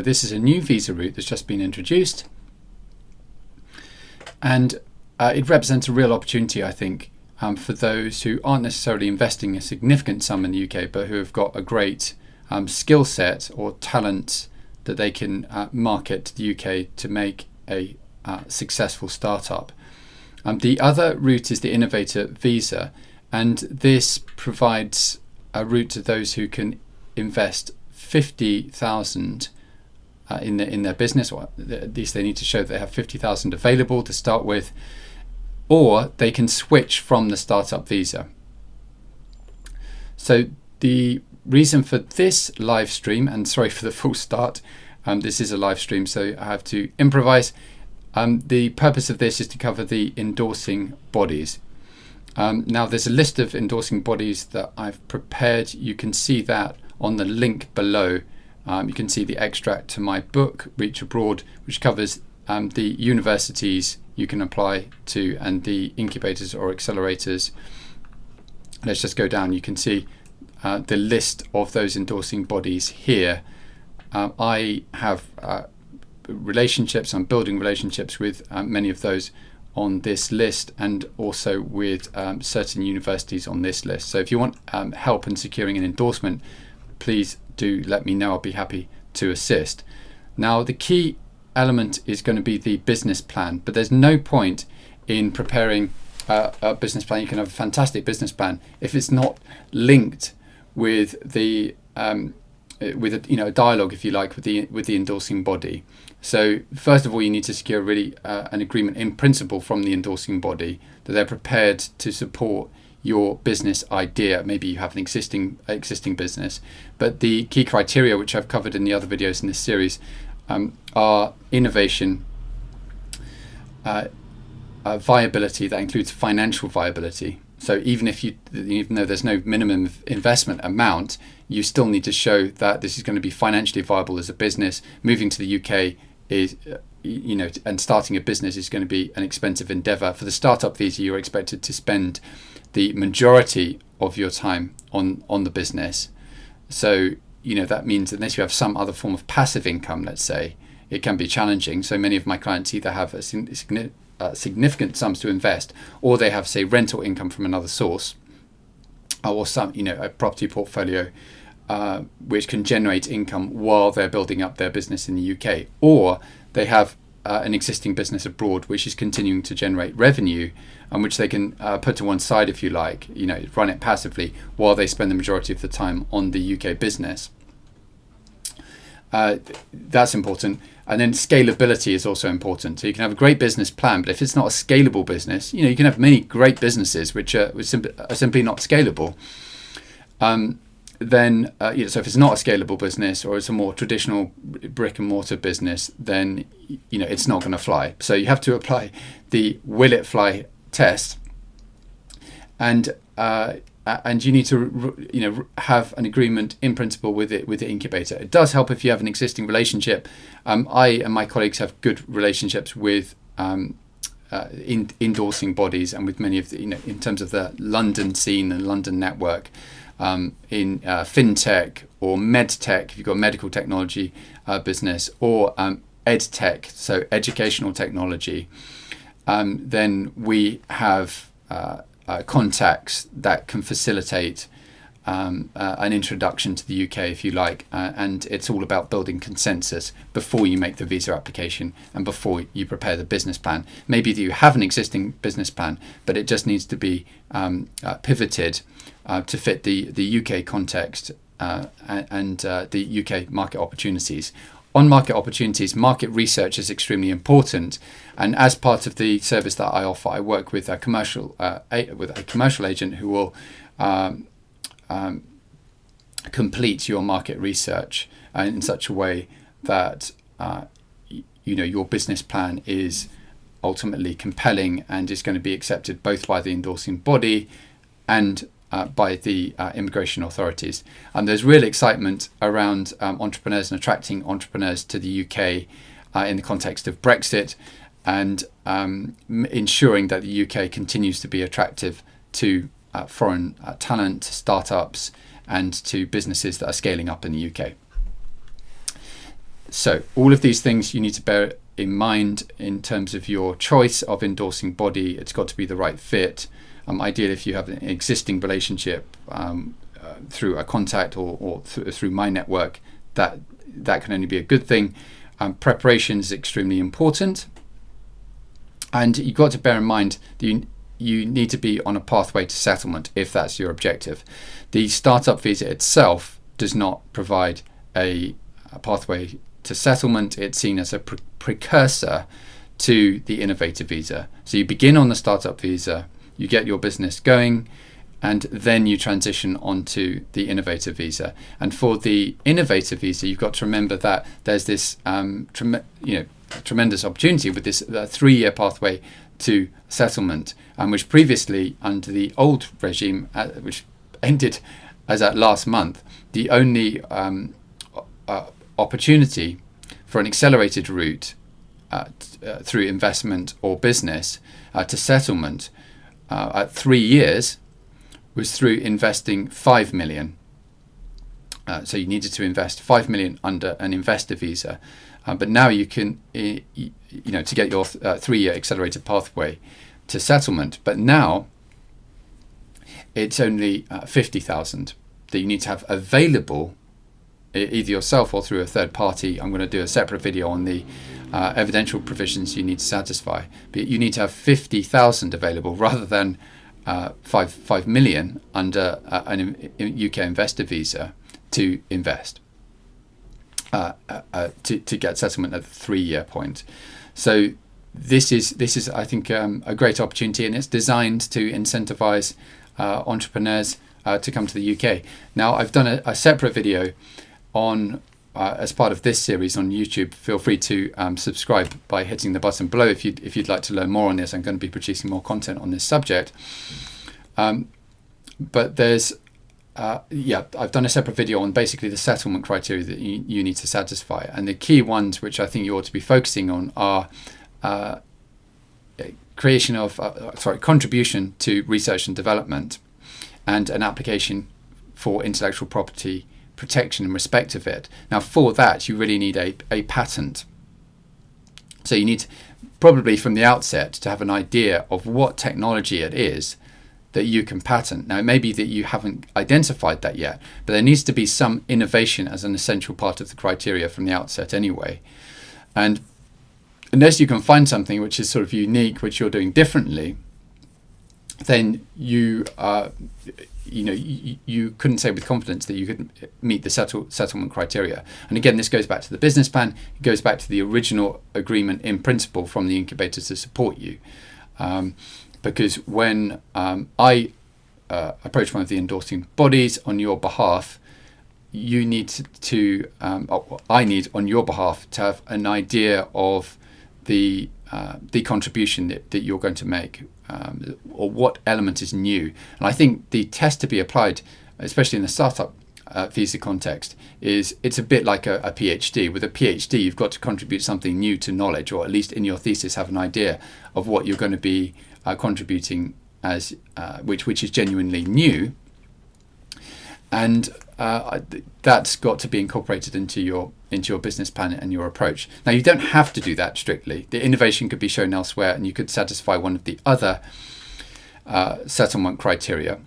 This is a new visa route that's just been introduced, and it represents a real opportunity, I think, for those who aren't necessarily investing a significant sum in the UK, but who have got a great skill set or talent that they can market to the UK to make a successful startup. The other route is the innovator visa, and this provides a route to those who can invest 50,000 in their business, or at least they need to show that they have 50,000 available to start with, or they can switch from the startup visa. So the reason for this live stream, and sorry for the full start, this is a live stream, so I have to improvise. The purpose of this is to cover the endorsing bodies. Now there's a list of endorsing bodies that I've prepared. You can see that on the link below. You can see the extract to my book, Reach Abroad, which covers the universities you can apply to and the incubators or accelerators. Let's just go down. You can see the list of those endorsing bodies here. I have relationships, I'm building relationships with many of those on this list, and also with certain universities on this list. So if you want help in securing an endorsement, please do let me know. I'll be happy to assist. Now the key element is going to be the business plan, but there's no point in preparing a business plan. You can have a fantastic business plan if it's not linked with the with a dialogue, if you like, with the endorsing body. So first of all, you need to secure really an agreement in principle from the endorsing body that they're prepared to support your business idea. Maybe you have an existing business, but the key criteria, which I've covered in the other videos in this series, are innovation, viability. That includes financial viability. So even though there's no minimum investment amount, you still need to show that this is going to be financially viable as a business. Moving to the UK is, and starting a business is going to be an expensive endeavour. For the startup visa, you're expected to spend the majority of your time on the business. So that means unless you have some other form of passive income, let's say, it can be challenging. So many of my clients either have significant sums to invest, or they have, say, rental income from another source, or some a property portfolio which can generate income while they're building up their business in the UK, or they have an existing business abroad which is continuing to generate revenue, and which they can put to one side, if you like, run it passively while they spend the majority of the time on the UK business. That's important. And then scalability is also important. So you can have a great business plan, but if it's not a scalable business, you can have many great businesses which are simply not scalable. Then, so if it's not a scalable business, or it's a more traditional brick and mortar business, then it's not going to fly. So you have to apply the will it fly test, and you need to have an agreement in principle with the incubator. It does help if you have an existing relationship. I and my colleagues have good relationships with endorsing bodies, and with many of the in terms of the London scene and London network, in fintech or medtech, if you've got a medical technology business, or edtech, so educational technology, then we have contacts that can facilitate an introduction to the UK, if you like, and it's all about building consensus before you make the visa application and before you prepare the business plan. Maybe you have an existing business plan, but it just needs to be pivoted to fit the UK context and the UK market opportunities. On market opportunities, market research is extremely important, and as part of the service that I offer, I work with a commercial agent who will complete your market research in such a way that your business plan is ultimately compelling and is going to be accepted both by the endorsing body and by the immigration authorities. And there's real excitement around entrepreneurs and attracting entrepreneurs to the UK in the context of Brexit, and ensuring that the UK continues to be attractive to foreign talent, startups, and to businesses that are scaling up in the UK. So all of these things you need to bear in mind in terms of your choice of endorsing body. It's got to be the right fit. Ideally, if you have an existing relationship through a contact or through my network, that can only be a good thing. Preparation is extremely important, and you've got to bear in mind that you need to be on a pathway to settlement if that's your objective. The startup visa itself does not provide a pathway to settlement. It's seen as a precursor to the innovator visa. So you begin on the startup visa, you get your business going, and then you transition onto the innovator visa. And for the innovator visa, you've got to remember that there's this tremendous opportunity with this 3-year pathway to settlement, which previously under the old regime, which ended as at last month, the only opportunity for an accelerated route through investment or business to settlement at 3 years was through investing 5 million. So you needed to invest 5 million under an investor visa, but now you can, to get your 3-year accelerated pathway to settlement. But now it's only 50,000 that you need to have available, either yourself or through a third party. I'm going to do a separate video on the evidential provisions you need to satisfy, but you need to have 50,000 available rather than 5 million under an UK investor visa to invest to get settlement at the 3-year point. So this is I think a great opportunity, and it's designed to incentivize entrepreneurs to come to the UK. Now, I've done a separate video on as part of this series on YouTube. Feel free to subscribe by hitting the button below if you'd like to learn more on this. I'm going to be producing more content on this subject. But there's I've done a separate video on basically the settlement criteria that you need to satisfy, and the key ones which I think you ought to be focusing on are contribution to research and development, and an application for intellectual property protection in respect of it. Now, for that, you really need a patent. So you need probably from the outset to have an idea of what technology it is that you can patent. Now, it may be that you haven't identified that yet, but there needs to be some innovation as an essential part of the criteria from the outset anyway. And unless you can find something which is sort of unique, which you're doing differently, then you couldn't say with confidence that you could meet the settlement criteria. And again, this goes back to the business plan. It goes back to the original agreement in principle from the incubator to support you. Because when I approach one of the endorsing bodies on your behalf, you need I need on your behalf to have an idea of the contribution that you're going to make, or what element is new. And I think the test to be applied, especially in the startup visa context, is it's a bit like a PhD. With a PhD, you've got to contribute something new to knowledge, or at least in your thesis have an idea of what you're going to be contributing as which is genuinely new, and that's got to be incorporated into your business plan and your approach. Now, you don't have to do that strictly. The innovation could be shown elsewhere, and you could satisfy one of the other settlement criteria.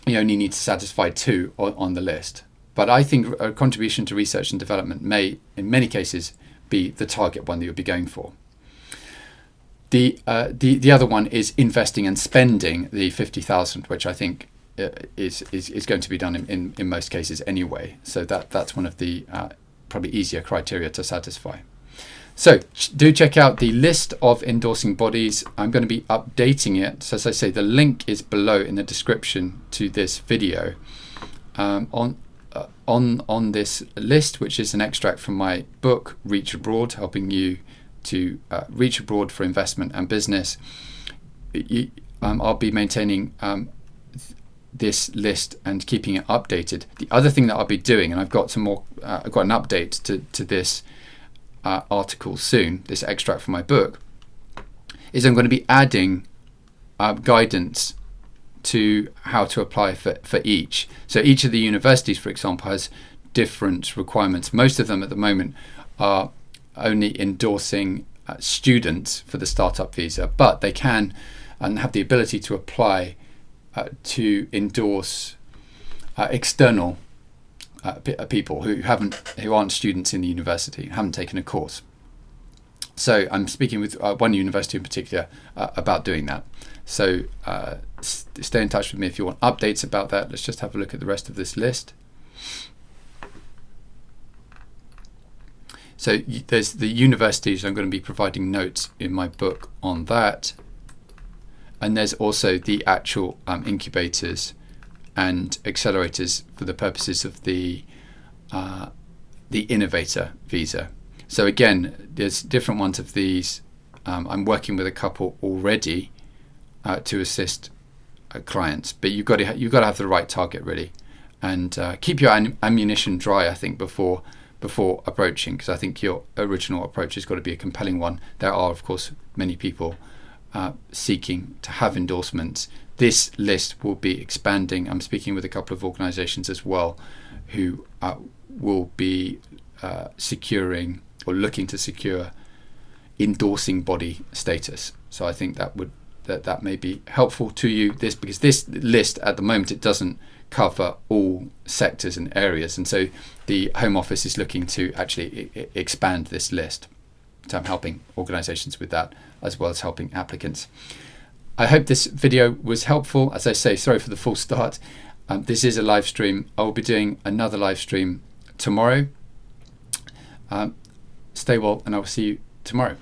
You only need to satisfy 2 on the list. But I think a contribution to research and development may, in many cases, be the target one that you'll be going for. The other one is investing and spending the 50,000, which I think is going to be done in most cases anyway. So that's one of the probably easier criteria to satisfy. So do check out the list of endorsing bodies. I'm going to be updating it. So as I say, the link is below in the description to this video on this list, which is an extract from my book, Reach Abroad, helping you to reach abroad for investment and business. I'll be maintaining this list and keeping it updated. The other thing that I'll be doing, and I've got some more, I've got an update to this article soon, this extract from my book, is I'm going to be adding guidance to how to apply for each. So each of the universities, for example, has different requirements. Most of them at the moment are only endorsing students for the startup visa, but they can and have the ability to apply to endorse external people who aren't students in the university, haven't taken a course. So I'm speaking with one university in particular about doing that. So stay in touch with me if you want updates about that. Let's just have a look at the rest of this list. So there's the universities. I'm going to be providing notes in my book on that. And there's also the actual incubators and accelerators for the purposes of the innovator visa. So again, there's different ones of these. I'm working with a couple already to assist clients, but you've got to have the right target really, and keep your ammunition dry, I think, before approaching, because I think your original approach has got to be a compelling one. There are, of course, many people seeking to have endorsements. This list will be expanding. I'm speaking with a couple of organisations as well who will be securing or looking to secure endorsing body status. So I think that may be helpful to you. Because this list at the moment, it doesn't cover all sectors and areas, and so the Home Office is looking to actually expand this list. So I'm helping organisations with that as well as helping applicants. I hope this video was helpful. As I say, sorry for the false start. This is a live stream. I will be doing another live stream tomorrow. Stay well, and I will see you tomorrow.